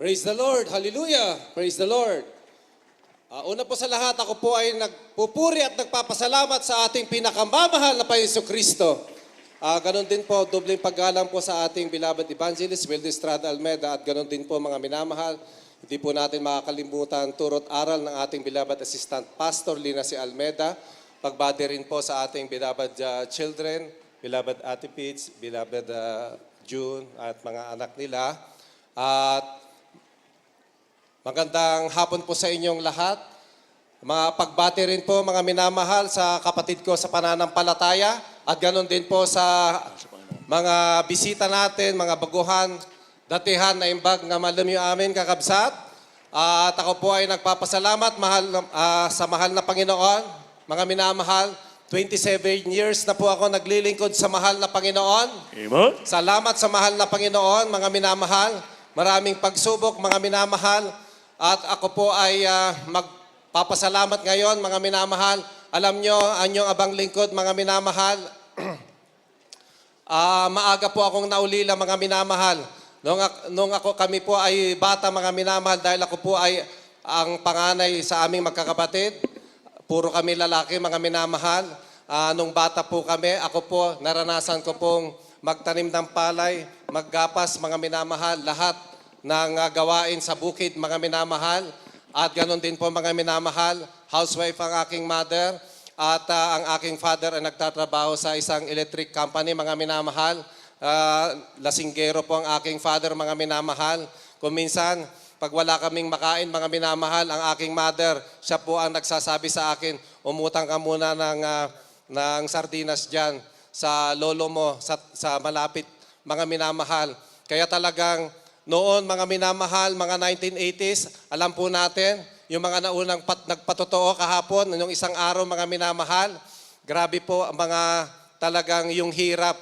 Praise the Lord. Hallelujah. Praise the Lord. Una po sa lahat, ako po ay nagpupuri at nagpapasalamat sa ating pinakamamahal na Panginoong Kristo. Ganon din po, dobleng paggalang po sa ating beloved evangelist, Wilde Estrada Almeda, at ganon din po mga minamahal. Hindi po natin makakalimutan turot aral ng ating beloved assistant pastor, Lina C. Almeda. Pagbati rin po sa ating beloved children, beloved Ate Peach, beloved June, at mga anak nila. At magandang hapon po sa inyong lahat. Mga pagbati rin po mga minamahal sa kapatid ko sa pananampalataya at ganoon din po sa mga bisita natin, mga baguhan, datihan na imbag na malam yung amin kakabsat. At ako po ay nagpapasalamat sa mahal na Panginoon, mga minamahal. 27 years na po ako naglilingkod sa mahal na Panginoon. Amen. Salamat sa mahal na Panginoon, mga minamahal. Maraming pagsubok, mga minamahal. At ako po ay magpapasalamat ngayon, mga minamahal. Alam nyo, anyong abang lingkod, mga minamahal. Maaga po akong naulila, mga minamahal. Kami po ay bata, mga minamahal, dahil ako po ay ang panganay sa aming magkakapatid. Puro kami lalaki, mga minamahal. Nung bata po kami, ako po, naranasan ko pong magtanim ng palay, maggapas, mga minamahal, lahat ng gawain sa bukid, mga minamahal. At ganoon din po, mga minamahal, housewife ang aking mother. At ang aking father ay nagtatrabaho sa isang electric company, mga minamahal. Lasinggero po ang aking father, mga minamahal. Kung minsan, pag wala kaming makain, mga minamahal, ang aking mother, siya po ang nagsasabi sa akin, umutang ka muna ng sardinas dyan sa lolo mo, sa malapit, mga minamahal. Kaya talagang noon, mga minamahal, mga 1980s, alam po natin, yung mga naunang nagpatotoo kahapon, yung isang araw, mga minamahal, grabe po ang mga talagang yung hirap.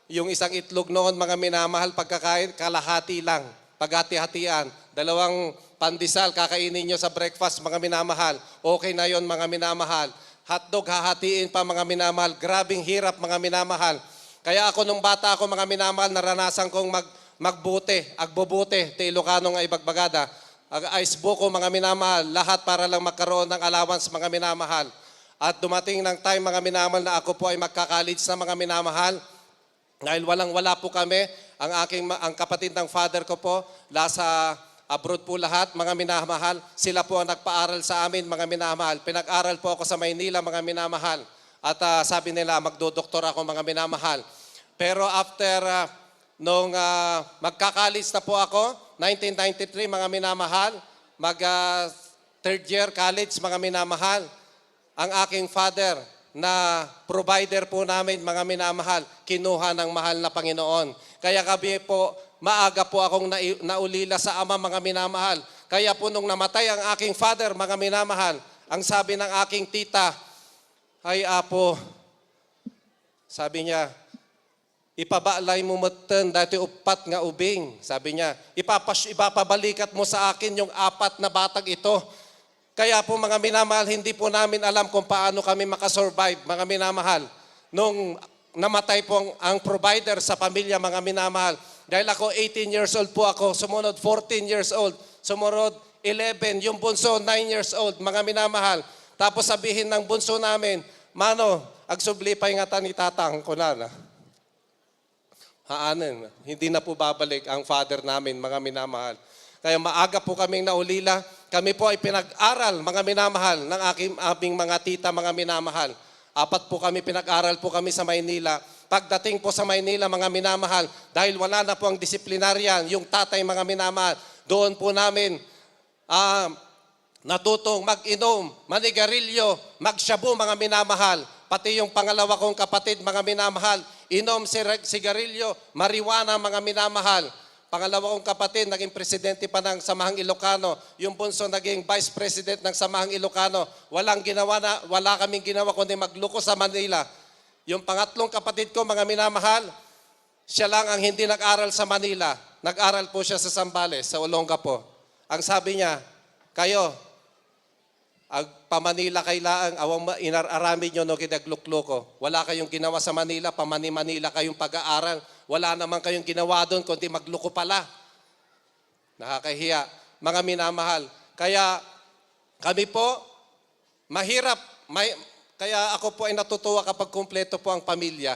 Yung isang itlog noon, mga minamahal, pagkakain, kalahati lang, paghati-hatian. 2 pandesal, kakainin nyo sa breakfast, mga minamahal. Okay na yon, mga minamahal. Hotdog, hahatiin pa, mga minamahal. Grabing hirap, mga minamahal. Kaya ako nung bata ako, mga minamahal, naranasan kong agbobote, ti Ilocano nga ibagbagada. Ice buko, mga minamahal, lahat para lang magkaroon ng allowance, mga minamahal. At dumating ng time, mga minamahal, na ako po ay magka-college na, mga minamahal. Dahil walang-wala po kami, ang kapatid ng father ko po, nasa abroad po lahat, mga minamahal. Sila po ang nagpaaral sa amin, mga minamahal. Pinag-aral po ako sa Maynila, mga minamahal. At sabi nila, magdodoktor ako, mga minamahal. Pero after nung magka-college na po ako, 1993, mga minamahal, third year college, mga minamahal, ang aking father na provider po namin, mga minamahal, kinuha ng mahal na Panginoon. Kaya kami po, maaga po akong naulila sa ama, mga minamahal. Kaya po nung namatay ang aking father, mga minamahal, ang sabi ng aking tita, ay apo, sabi niya, ipabalay mo matan dati upat nga ubing. Sabi niya, ipapabalikat mo sa akin yung 4 na batag ito. Kaya po mga minamahal, hindi po namin alam kung paano kami makasurvive, mga minamahal. Nung namatay po ang provider sa pamilya, mga minamahal. Dahil ako 18 years old po ako, sumunod 14 years old, sumunod 11, yung bunso 9 years old, mga minamahal. Tapos sabihin ng bunso namin, Mano, agsubli pa ingatan ni tatang ko na. Haanan, hindi na po babalik ang father namin, mga minamahal. Kaya maaga po kaming naulila. Kami po ay pinag-aral, mga minamahal, ng aming mga tita, mga minamahal. 4 po kami, pinag-aral po kami sa Maynila. Pagdating po sa Maynila, mga minamahal, dahil wala na po ang disiplinaryan, yung tatay, mga minamahal, doon po namin natutong mag-inom, manigarilyo, magshabu, mga minamahal. Pati yung pangalawa kong kapatid, mga minamahal, inom sigarilyo, marijuana, mga minamahal. Pangalawa kong kapatid, naging presidente pa ng Samahang Ilocano. Yung bunso naging vice president ng Samahang Ilocano. Wala kaming ginawa kundi magluko sa Manila. Yung pangatlong kapatid ko, mga minamahal, siya lang ang hindi nag-aral sa Manila. Nag-aral po siya sa Zambales, sa Olongapo. Ang sabi niya, kayo, pamanila kailaan, awang inararami nyo no kidaglukloko. Wala kayong ginawa sa Manila, pamani-Manila kayong pag-aaral. Wala naman kayong ginawa doon, kundi magluko pala. Nakakahiya, mga minamahal. Kaya kami po, mahirap. Kaya ako po ay natutuwa kapag kumpleto po ang pamilya.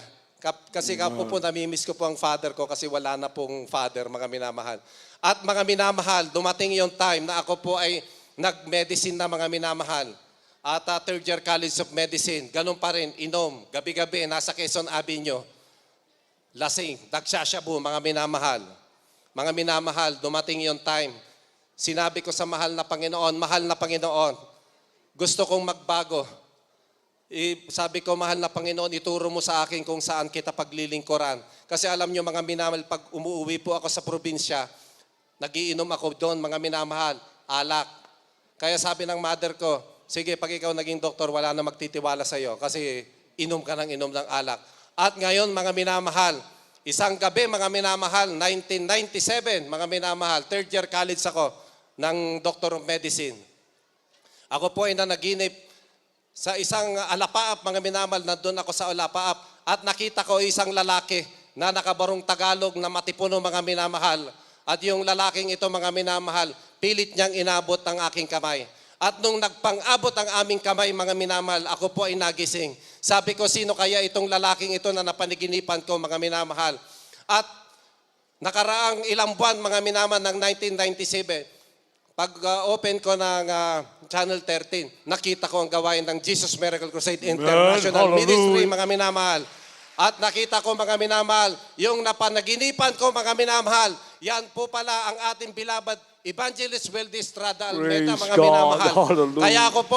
Kasi ako po, namimiss ko po ang father ko kasi wala na pong father, mga minamahal. At mga minamahal, dumating yung time na ako po ay nag-medicine na, mga minamahal. At third year College of Medicine, ganun pa rin, inom, gabi-gabi, nasa Quezon Avenue. Lasing, nagsasyabu, mga minamahal. Mga minamahal, dumating yung time. Sinabi ko sa mahal na Panginoon, gusto kong magbago. Sabi ko, mahal na Panginoon, ituro mo sa akin kung saan kita paglilingkuran. Kasi alam nyo, mga minamahal, pag umuwi po ako sa probinsya, nagiinom ako doon, mga minamahal, alak. Kaya sabi ng mother ko, sige, pag ikaw naging doktor, wala na magtitiwala sa iyo kasi inom ka ng alak. At ngayon, mga minamahal, isang gabi, mga minamahal, 1997, mga minamahal, third year college ako ng Doctor of Medicine. Ako po ay nanaginip sa isang alapaap, mga minamahal, nandun ako sa alapaap at nakita ko isang lalaki na nakabarong Tagalog na matipuno, mga minamahal. At yung lalaking ito, mga minamahal, pilit niyang inabot ang aking kamay. At nung nagpang-abot ang aming kamay, mga minamahal, ako po ay nagising. Sabi ko, sino kaya itong lalaking ito na napaniginipan ko, mga minamahal? At nakaraang ilang buwan, mga minamahal, ng 1997, pag-open ko ng Channel 13, nakita ko ang gawain ng Jesus Miracle Crusade International Ministry, mga minamahal. At nakita ko, mga minamahal, yung napanaginipan ko, mga minamahal, yan po pala ang ating bilabad Evangelist Weldy Estrada Almeda, mga minamahal. Kaya ako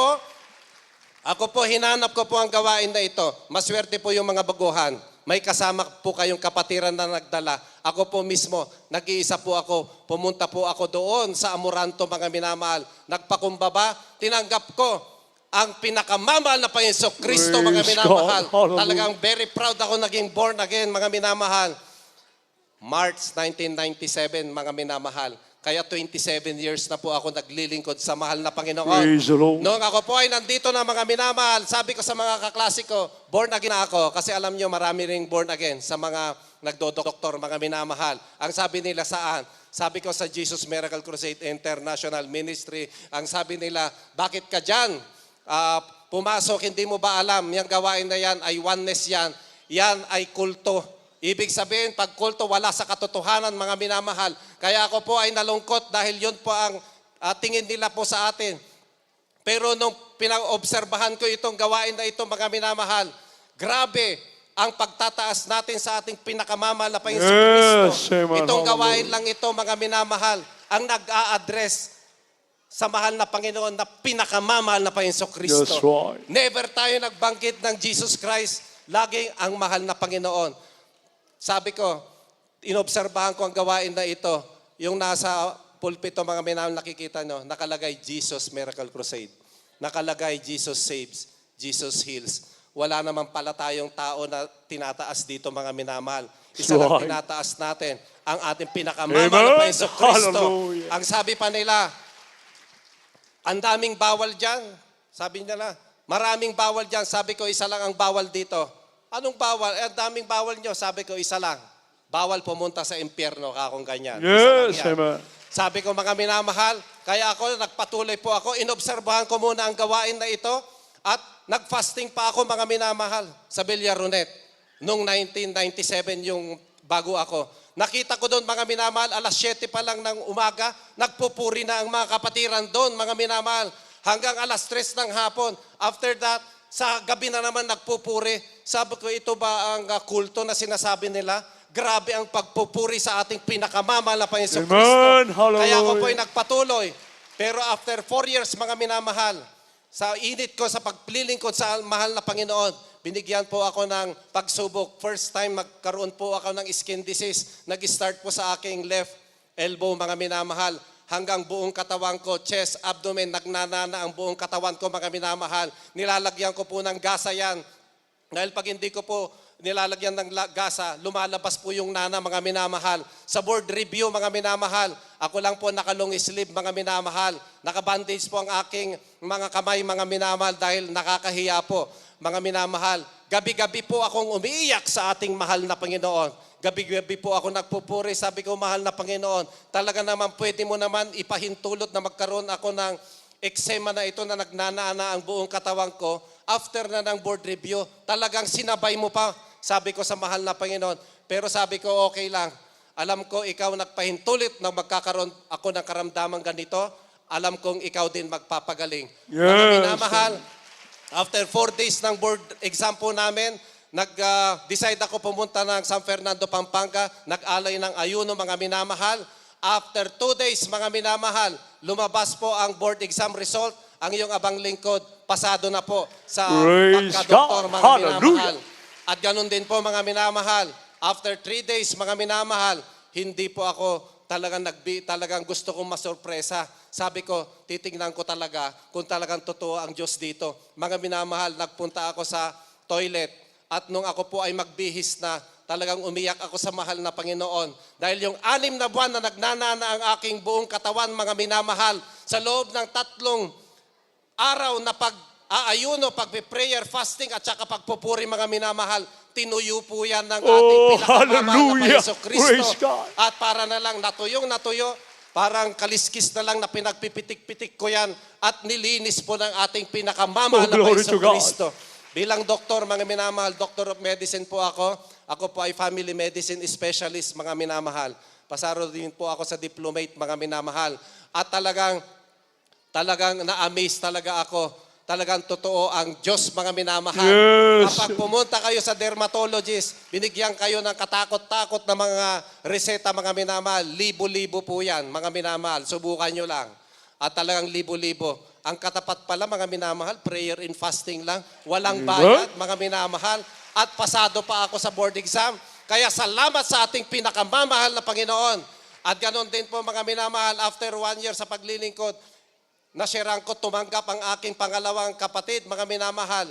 po, hinanap ko po ang gawain na ito. Maswerte po yung mga baguhan. May kasama po kayong kapatiran na nagdala. Ako po mismo, nag-iisa po ako. Pumunta po ako doon sa Amoranto, mga minamahal. Nagpakumbaba, tinanggap ko ang pinakamamahal na Panginoon Kristo, mga minamahal. Talagang very proud ako naging born again, mga minamahal. March 1997, mga minamahal. Kaya 27 years na po ako naglilingkod sa mahal na Panginoon. Noong ako po ay nandito na, mga minamahal, sabi ko sa mga kaklase ko, born again ako. Kasi alam nyo, marami ring born again sa mga nagdodoktor, mga minamahal. Ang sabi nila saan? Sabi ko sa Jesus Miracle Crusade International Ministry, ang sabi nila, bakit ka dyan? Pumasok, hindi mo ba alam? Yung gawain na yan ay oneness yan. Yan ay kulto. Ibig sabihin, pag kulto, wala sa katotohanan, mga minamahal. Kaya ako po ay nalungkot dahil yun po ang tingin nila po sa atin. Pero nung pinag-obserbahan ko itong gawain na ito, mga minamahal, grabe ang pagtataas natin sa ating pinakamamahal na Panginoon Kristo. Itong gawain lang ito, mga minamahal, ang nag-a-address sa mahal na Panginoon na pinakamamahal na Panginoon Kristo. Never tayo nagbanggit ng Jesus Christ, laging ang mahal na Panginoon. Sabi ko, inobserbahan ko ang gawain na ito. Yung nasa pulpito, mga minamahal, nakikita nyo, nakalagay Jesus Miracle Crusade. Nakalagay Jesus Saves, Jesus Heals. Wala naman pala tayong tao na tinataas dito, mga minamahal. Isa lang tinataas natin, ang ating pinakamamahal na Panginoon Kristo. Ang sabi pa nila, ang daming bawal dyan. Sabi nila, maraming bawal dyan. Sabi ko, isa lang ang bawal dito. Anong bawal? Ang daming bawal nyo. Sabi ko, isa lang. Bawal pumunta sa impyerno, kakong ganyan. Yes, amen. Sabi ko, mga minamahal, kaya ako, nagpatuloy po ako, inobserbahan ko muna ang gawain na ito, at nag-fasting pa ako, mga minamahal, sa Villaronet. Noong 1997, yung bago ako. Nakita ko doon, mga minamahal, alas 7 pa lang ng umaga, nagpupuri na ang mga kapatiran doon, mga minamahal, hanggang alas 3 ng hapon. After that, sa gabi na naman nagpupuri. Sabi ko, ito ba ang kulto na sinasabi nila? Grabe ang pagpupuri sa ating pinakamamahal na Panginoon Kristo. Kaya ako po ay nagpatuloy. Pero after 4 years, mga minamahal, sa init ko sa pagplilingkod sa mahal na Panginoon, binigyan po ako ng pagsubok. First time magkaroon po ako ng skin disease. Nag-start po sa aking left elbow, mga minamahal. Hanggang buong katawan ko, chest, abdomen, nagnanana ang buong katawan ko, mga minamahal. Nilalagyan ko po ng gasa yan. Dahil pag hindi ko po nilalagyan ng gasa, lumalabas po yung nana, mga minamahal. Sa board review, mga minamahal, ako lang po nakalong sleeve, mga minamahal. Nakabandage po ang aking mga kamay, mga minamahal, dahil nakakahiya po, mga minamahal. Gabi-gabi po akong umiiyak sa ating mahal na Panginoon. Gabi-gabi po ako nagpupuri. Sabi ko, mahal na Panginoon, talaga naman pwede mo naman ipahintulot na magkaroon ako ng eksema na ito na nagnanana ang buong katawan ko. After na ng board review, talagang sinabay mo pa. Sabi ko sa mahal na Panginoon. Pero sabi ko, okay lang. Alam ko ikaw nagpahintulit na magkakaroon ako ng karamdaman ganito. Alam kong ikaw din magpapagaling. Mga minamahal, after 4 days ng board exam po namin, nag-decide ako pumunta ng San Fernando, Pampanga, nag-alay ng ayuno, mga minamahal. After 2 days, mga minamahal, lumabas po ang board exam result. Ang iyong abang lingkod, pasado na po sa pagka-doktor, mga minamahal. At ganun din po, mga minamahal. After 3 days, mga minamahal, hindi po ako talagang gusto kong masurpresa. Sabi ko, titingnan ko talaga kung talagang totoo ang Diyos dito. Mga minamahal, nagpunta ako sa toilet at nung ako po ay magbihis na, talagang umiyak ako sa mahal na Panginoon. Dahil yung 6 na buwan na nagnanana ang aking buong katawan, mga minamahal, sa loob ng 3 araw na pag-aayuno, pag-prayer, fasting at saka pagpupuri, mga minamahal, tinuyo po yan ng ating pinakamamahal na Panginoon Kristo. At para na lang natuyong natuyo, parang kaliskis na lang na pinagpipitik-pitik ko yan at nilinis po ng ating pinakamamahal na Panginoon Kristo. Bilang doktor, mga minamahal, Doctor of Medicine po ako. Ako po ay family medicine specialist, mga minamahal. Pasaro din po ako sa diplomate, mga minamahal. At talagang na-amaze talaga ako. Talagang totoo ang Diyos, mga minamahal. Kapag pumunta kayo sa dermatologist, binigyan kayo ng katakot-takot na mga reseta, mga minamahal. Libo-libo po yan, mga minamahal. Subukan nyo lang. At talagang libo-libo. Ang katapat pala, mga minamahal, prayer and fasting lang. Walang bayad, mga minamahal. At pasado pa ako sa board exam. Kaya salamat sa ating pinakamamahal na Panginoon. At ganon din po, mga minamahal, after 1 year sa paglilingkod, nasirang ko tumanggap ang aking pangalawang kapatid, mga minamahal.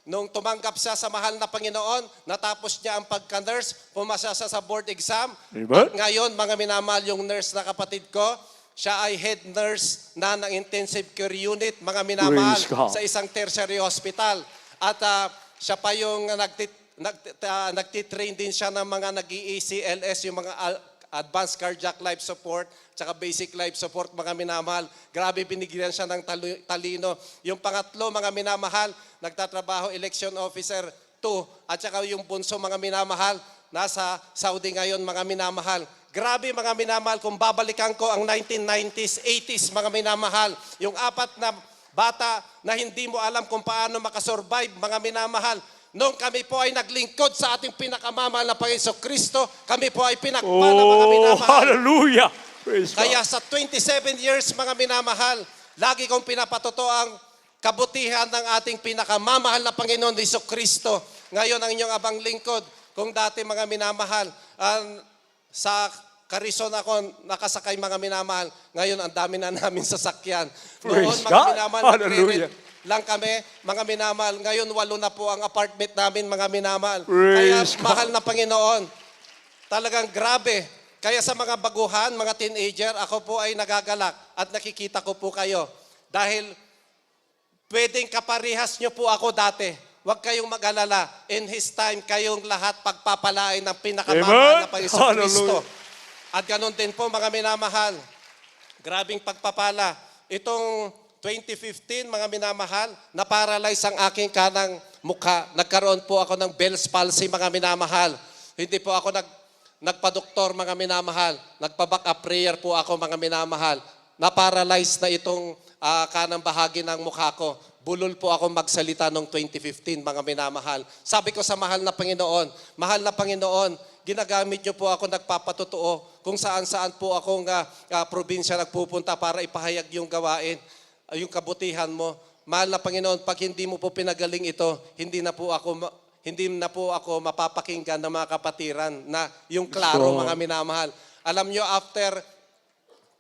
Nung tumanggap siya sa mahal na Panginoon, natapos niya ang pagka-nurse, pumasa siya sa board exam. At ngayon, mga minamahal, yung nurse na kapatid ko, siya ay head nurse na ng intensive care unit, mga minamahal, sa isang tertiary hospital. At siya pa yung nagtitrain din siya ng mga nag-ECLS, yung mga advanced cardiac life support, tsaka basic life support, mga minamahal. Grabe, binigyan siya ng talino. Yung pangatlo, mga minamahal, nagtatrabaho election officer 2. At saka yung bunso, mga minamahal, nasa Saudi ngayon, mga minamahal. Grabe, mga minamahal, kung babalikan ko ang 1990s, 80s, mga minamahal. Yung 4 na bata na hindi mo alam kung paano makasurvive, mga minamahal. Nung kami po ay naglingkod sa ating pinakamamahal na Panginoon Kristo, kami po ay pinagpala, mga minamahal. Hallelujah! Kaya sa 27 years, mga minamahal, lagi kong pinapatotoo ang kabutihan ng ating pinakamamahal na Panginoon Hesus Kristo. Ngayon ang inyong abang lingkod, kung dati, mga minamahal, sa Karison ako nakasakay, mga minamahal, ngayon ang dami na namin sasakyan. Noon, mga minamahal, Hallelujah! lang kami, mga minamahal. Ngayon, 8 na po ang apartment namin, mga minamahal. Kaya, mahal na Panginoon, talagang grabe. Kaya sa mga baguhan, mga teenager, ako po ay nagagalak at nakikita ko po kayo. Dahil pwedeng kaparihas nyo po ako dati. Huwag kayong mag-alala. In His time, kayong lahat pagpapalain ng pinakamamahal na Panginoon Kristo. At ganun din po, mga minamahal. Grabing pagpapala. Itong 2015, mga minamahal, na-paralyze ang aking kanang mukha. Nagkaroon po ako ng Bell's palsy, mga minamahal. Hindi po ako nagpa-doktor, mga minamahal. Nagpa-back up prayer po ako, mga minamahal. Na-paralyze na itong kanang bahagi ng mukha ko. Bulol po ako magsalita noong 2015, mga minamahal. Sabi ko sa mahal na Panginoon, ginagamit niyo po ako, nagpapatotoo kung saan-saan po akong probinsya nagpupunta para ipahayag yung gawain, yung kabutihan mo. Mahal na Panginoon, pag hindi mo po pinagaling ito, hindi na po ako mapapakinggan ng mga kapatiran na yung klaro, mga minamahal. Alam nyo, after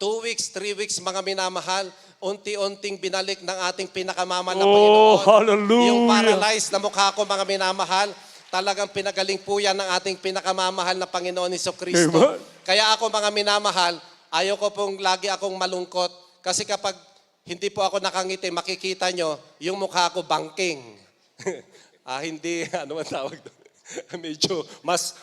2 weeks, 3 weeks, mga minamahal, unti-unting binalik ng ating pinakamamahal na Panginoon. Hallelujah! Yung paralyzed na mukha ko, mga minamahal, talagang pinagaling po yan ng ating pinakamamahal na Panginoon Hesus Kristo. Kaya ako, mga minamahal, ayoko pong lagi akong malungkot kasi kapag hindi po ako nakangiti, makikita nyo, yung mukha ko bangking. hindi, ano ang tawag doon? Medyo mas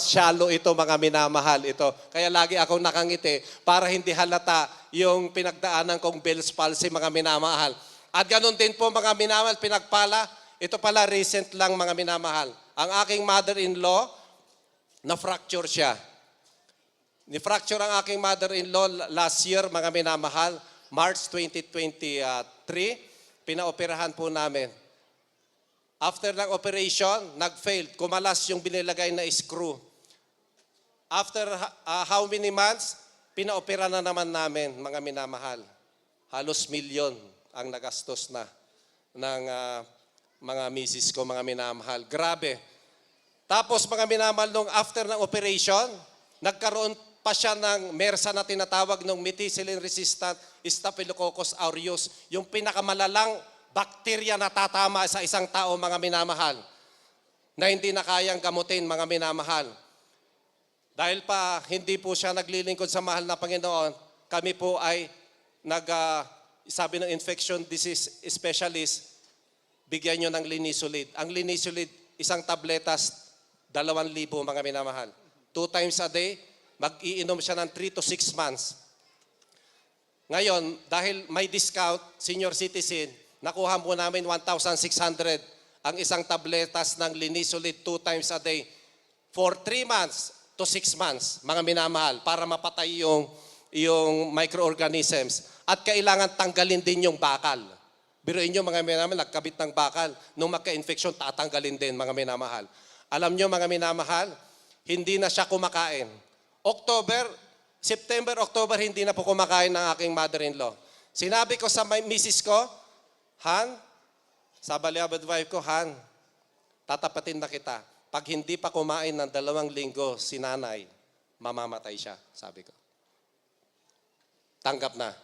shallow ito mga minamahal ito. Kaya lagi akong nakangiti para hindi halata yung pinagdaanan kong Bell's palsy mga minamahal. At ganun din po mga minamahal, pinagpala, ito pala recent lang mga minamahal. Ang aking mother-in-law, na-fracture siya. Ni-fracture ang aking mother-in-law last year mga minamahal, March 2023, pinaoperahan po namin. After ng operation, nag-failed. Kumalas yung binilagay na screw. After how many months, pinaopera na naman namin, mga minamahal. Halos milyon ang nagastos na ng mga misis ko, mga minamahal. Grabe. Tapos mga minamahal, nung after ng operation, nagkaroon pa siya ng MERSA na tinatawag ng methicillin-resistant Staphylococcus aureus, yung pinakamalalang bakterya na tatama sa isang tao, mga minamahal, na hindi na kayang gamutin, mga minamahal. Dahil pa hindi po siya naglilingkod sa mahal na Panginoon, kami po ay sabi ng infection disease specialist, bigyan nyo ng Linezolid. Ang Linezolid, isang tabletas, 2,000 mga minamahal. 2 times a day, mag-iinom siya ng 3 to 6 months. Ngayon, dahil may discount, senior citizen, nakuha po namin 1,600 ang isang tabletas ng Linezolid 2 times a day for 3 months to 6 months, mga minamahal, para mapatay yung microorganisms. At kailangan tanggalin din yung bakal. Biruin nyo mga minamahal, nagkabit ng bakal. Nung magka-infection, tatanggalin din mga minamahal. Alam nyo mga minamahal, hindi na siya kumakain. September, October, hindi na po kumakain ng aking mother-in-law. Sinabi ko sa misis ko, Han, sa baliabad wife ko, Han, tatapatin na kita. Pag hindi pa kumain ng 2 linggo si nanay, mamamatay siya, sabi ko. Tanggap na.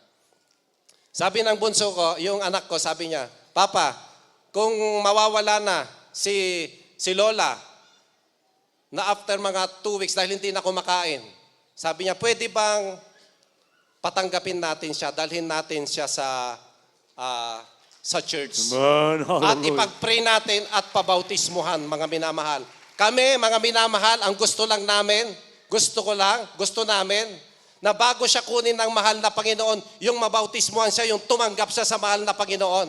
Sabi ng bunso ko, yung anak ko, sabi niya, Papa, kung mawawala na si Lola, na after mga 2 weeks dahil hindi na kumakain, sabi niya, pwede bang patanggapin natin siya, dalhin natin siya sa church. At ipag-pray natin at pabautismuhan, mga minamahal. Kami, mga minamahal, ang gusto namin, na bago siya kunin ng mahal na Panginoon, yung mabautismuhan siya, yung tumanggap siya sa mahal na Panginoon.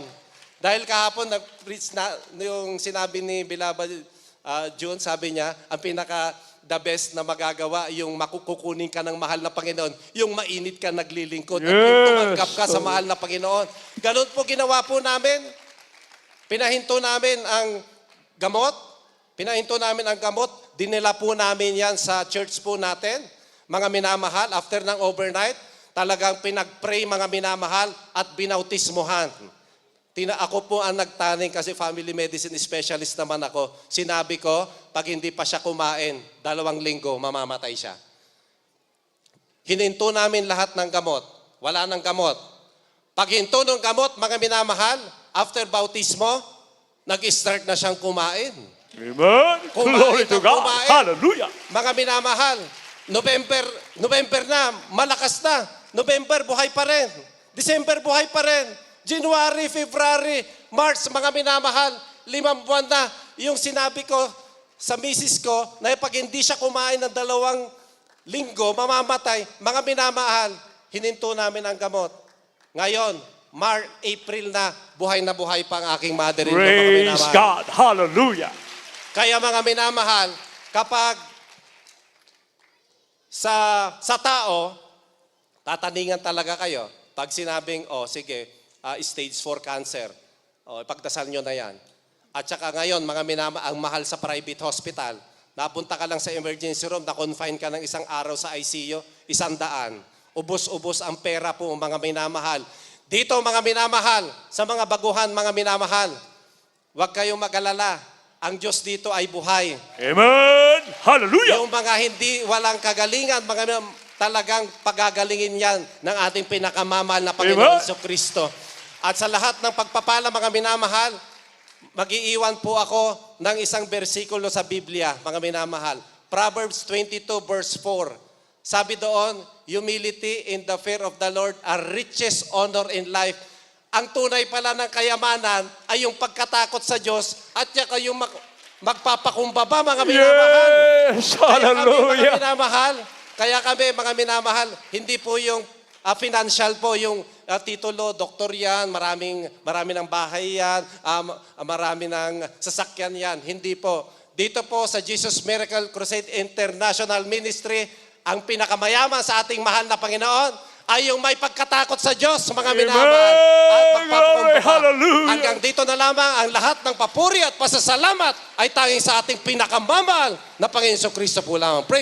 Dahil kahapon, nag-preach na, yung sinabi ni Bilabal June, sabi niya, ang the best na magagawa, yung makukukunin ka ng mahal na Panginoon, yung mainit ka naglilingkod, at yung tumanggap ka sa mahal na Panginoon. Ganun po ginawa po namin. Pinahinto namin ang gamot. Dinila po namin yan sa church po natin. Mga minamahal, after ng overnight, talagang pinag-pray mga minamahal at binautismuhan. Ako po ang nagtaning kasi family medicine specialist naman ako. Sinabi ko, pag hindi pa siya kumain, 2 linggo, mamamatay siya. Hininto namin lahat ng gamot. Wala ng gamot. Pag hinto ng gamot, mga minamahal, after bautismo, nag-start na siyang kumain. Amen. Glory to God. Hallelujah. Mga minamahal, November na, malakas na. November, buhay pa rin. December, buhay pa rin. January, February, March, mga minamahal, 5 buwan na. Yung sinabi ko sa misis ko, na pag hindi siya kumain ng 2 linggo, mamamatay. Mga minamahal, hininto namin ang gamot. Ngayon, April na buhay pa ang aking mother-in-law. Praise God. Hallelujah. Kaya mga minamahal, kapag sa tao, tataningan talaga kayo. Pag sinabing, sige, stage 4 cancer, ipagdasal nyo na yan. At saka ngayon, mga ang mahal sa private hospital, napunta ka lang sa emergency room, na-confine ka ng 1 araw sa ICU, 100. Ubos-ubos ang pera po, mga minamahal. Dito, mga minamahal, sa mga baguhan, mga minamahal, huwag kayong mag-alala. Ang Diyos dito ay buhay. Amen. Hallelujah. Yung mga walang kagalingan, mga talagang pagagalingin yan ng ating pinakamamahal na Panginoon Jesucristo. At sa lahat ng pagpapala, mga minamahal, mag-iiwan po ako ng isang bersikulo sa Biblia, mga minamahal. Proverbs 22 verse 4. Sabi doon, humility in the fear of the Lord are riches, honor in life, ang tunay pala ng kayamanan ay yung pagkatakot sa Diyos at saka yung magpapakumbaba, mga minamahal. Yes. Kaya kami, mga Hallelujah. minamahal, mga minamahal, hindi po yung financial po, yung titulo, doktor yan, marami ng bahay yan, marami ng sasakyan yan. Hindi po. Dito po sa Jesus Miracle Crusade International Ministry, ang pinakamayaman sa ating mahal na Panginoon ay yung may pagkatakot sa Diyos, mga Amen. minamahal. At Glory, magpapakumbaba. hallelujah. Hanggang dito na lamang ang lahat ng papuri at pasasalamat ay tanging sa ating pinakamamahal na Panginoon Kristo po lamang. Praise